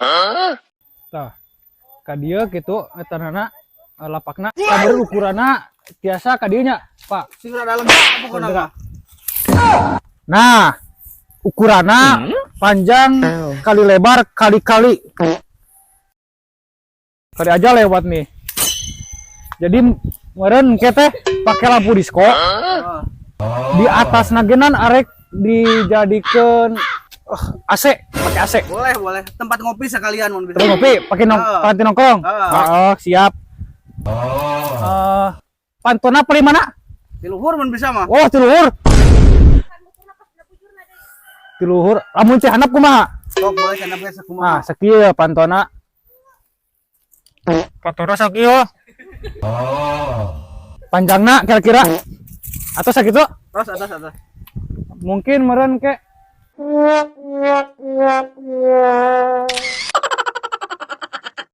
Tah, ka dieu kitu etanana lapakna sabar ukuranna tiasa ka dieu nya, Pak. Sing rada lega pokona mah. Nah, ukuranna panjang kali lebar kali-kali. Kali aja lewat nih. Jadi meureun ke teh pake lampu disco. Di atas nagenan arek dijadikeun AC, pakai AC. Boleh. Tempat ngopi sekalian mun bisa. Terus ngopi, pakai kantin nongkrong. Oh, siap. Pantona paling mana? Di luhur mun bisa mah. Oh, di luhur. Di luhur. Lamun teh handap kumaha? Sok boleh kana geus kumaha. Ah, sakieu pantona. Pantona sakieu. Panjangna kira-kira atau sakitu? Terus atas. Mungkin meureun ke